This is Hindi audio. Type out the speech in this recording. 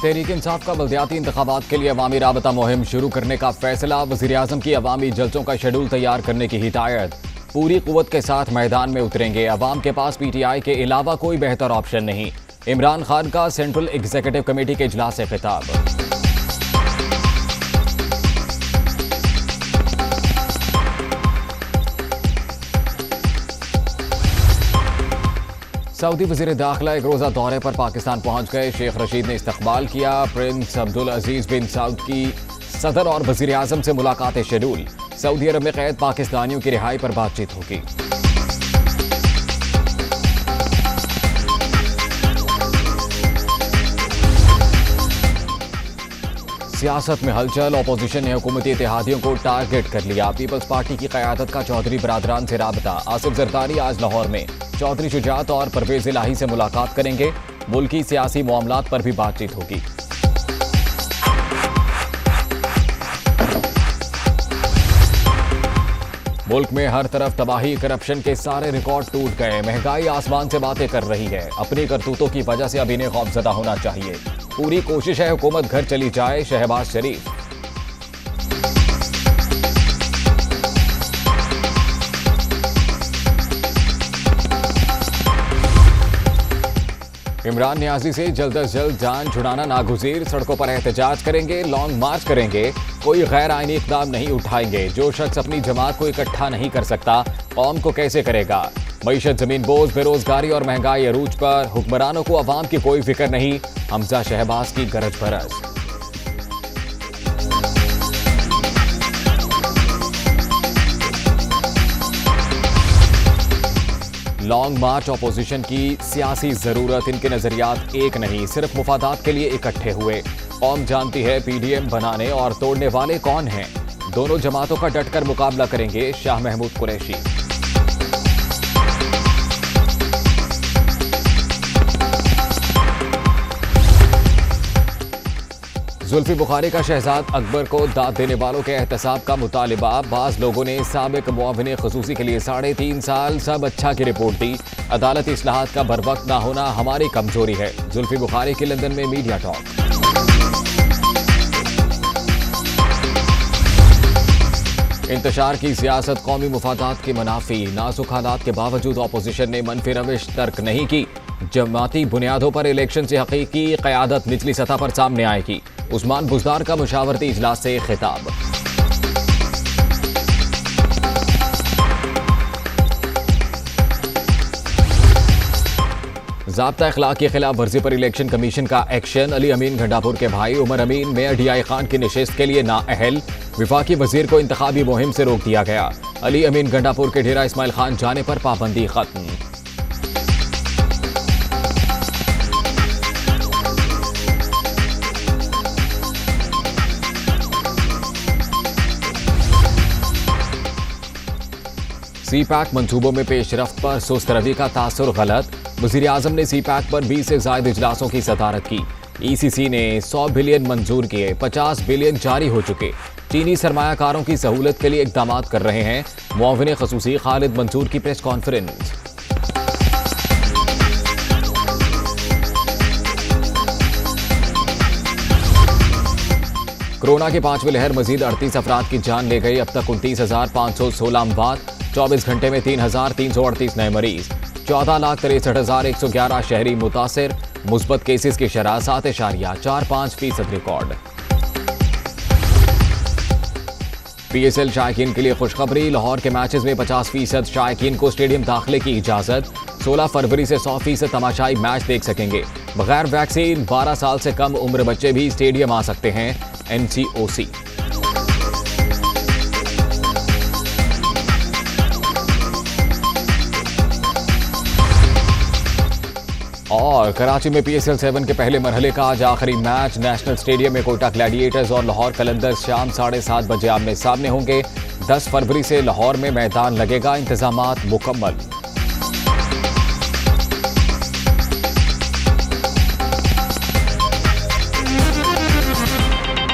तहरीक इंसाफ का बल्दियाती इंतखाबात के लिए अवामी राबता मुहिम शुरू करने का फैसला। वज़ीर-ए-आज़म की अवामी जलसों का शेड्यूल तैयार करने की हिदायत। पूरी कुव्वत के साथ मैदान में उतरेंगे। अवाम के पास PTI के अलावा कोई बेहतर ऑप्शन नहीं। इमरान खान का सेंट्रल एग्जीक्यूटिव कमेटी के इजलास से खिताब। सऊदी वज़ीर दाखिला एक रोज़ा दौरे पर पाकिस्तान पहुंच गए। शेख रशीद ने इस्तकबाल किया। प्रिंस अब्दुल अजीज बिन सऊद की सदर और वज़ीर आज़म से मुलाकातें शेड्यूल। सऊदी अरब में कैद पाकिस्तानियों की रिहाई पर बातचीत होगी। सियासत में हलचल। अपोजिशन ने हुकूमती इत्तेहादियों को टारगेट कर लिया। पीपल्स पार्टी की क़यादत का चौधरी बरादरान से राबता। आसिफ जरदारी आज लाहौर में चौधरी शुजात और परवेज इलाही से मुलाकात करेंगे। मुल्की सियासी मामलात पर भी बातचीत होगी। मुल्क में हर तरफ तबाही, करप्शन के सारे रिकॉर्ड टूट गए। महंगाई आसमान से बातें कर रही है। अपनी करतूतों की वजह से अब इन्हें खौफजदा होना चाहिए। पूरी कोशिश है हुकूमत घर चली जाए। शहबाज शरीफ। इमरान नियाजी से जल्द अज जल्द जान छुड़ाना नागुज़ीर। सड़कों पर एहतजाज करेंगे, लॉन्ग मार्च करेंगे। कोई गैर आईनी इक़दाम नहीं उठाएंगे। जो शख्स अपनी जमात को इकट्ठा नहीं कर सकता, कौम को कैसे करेगा। मईशत, जमीन बोझ, बेरोजगारी और महंगाई अरूज पर। हुक्मरानों को अवाम की कोई फिक्र नहीं। हमजा शहबाज की गरज बरस। लॉन्ग मार्च अपोजिशन की सियासी जरूरत। इनके नजरियात एक नहीं, सिर्फ मुफादात के लिए इकट्ठे हुए। कौम जानती है PDM बनाने और तोड़ने वाले कौन हैं। दोनों जमातों का डटकर मुकाबला करेंगे। शाह महमूद कुरैशी। जुल्फी बुखारी का शहजाद अकबर को दाद देने वालों के एहतसाब का मुतालिबा। बाज लोगों ने साबिक मुआविन खसूसी के लिए 3.5 साल सब अच्छा की रिपोर्ट दी। अदालती इस्लाहात का बरवक्त ना होना हमारी कमजोरी है। जुल्फी बुखारी की लंदन में मीडिया टॉक। इंतशार की सियासत कौमी मुफादात के मुनाफी। नाजुक हालात के बावजूद अपोजिशन ने मनफी रविश तर्क नहीं की। जमाती बुनियादों पर इलेक्शन से हकीकी क़यादत निचली सतह पर सामने आएगी। उस्मान बुज़दार का मुशावरती इजलास से खिताब। ज़ाब्ता अखलाक की खिलाफ वर्जी पर इलेक्शन कमीशन का एक्शन। अली अमीन गंडापुर के भाई उमर अमीन मेयर DI खान की नशिस्त के लिए नाअहल। विफाकी वजीर को इंतखाबी मुहिम से रोक दिया गया। अली अमीन गंडापुर के डेरा इस्माइल खान जाने पर पाबंदी खत्म। CPAC मंसूबों में पेशरफ्त पर सुस्त रवि का तासुर गलत। वज़ीर आज़म ने CPAC पर 20 से ज़ायद इजलासों की सदारत की। ECC ने 100 बिलियन मंजूर किए, 50 बिलियन जारी हो चुके। चीनी सरमायाकारों की सहूलत के लिए इक़दाम कर रहे हैं। मुआविन खसूसी खालिद मंसूर की प्रेस कॉन्फ्रेंस। कोरोना की 5वीं लहर मजीद 38 अफराद की जान ले गई। अब तक 29,516 अमवात। 24 घंटे में 3,338 नए मरीज। 14,63,111 शहरी मुतासिर। मुस्बत केसेस की शरह 7.45% रिकॉर्ड। PSL शायकीन के लिए खुशखबरी। लाहौर के मैचेस में 50% शायकीन को स्टेडियम दाखिले की इजाजत। 16 फरवरी से 100% तमाशाई मैच देख सकेंगे। बगैर वैक्सीन 12 साल से कम उम्र बच्चे भी स्टेडियम आ सकते हैं। NCOC। और कराची में PSL 7 के पहले मरहले का आज आखिरी मैच। नेशनल स्टेडियम में कोटा ग्लैडिएटर्स और लाहौर कलंदर्स शाम 7:30 बजे आमने सामने होंगे। 10 फरवरी से लाहौर में मैदान लगेगा। इंतजामात मुकम्मल।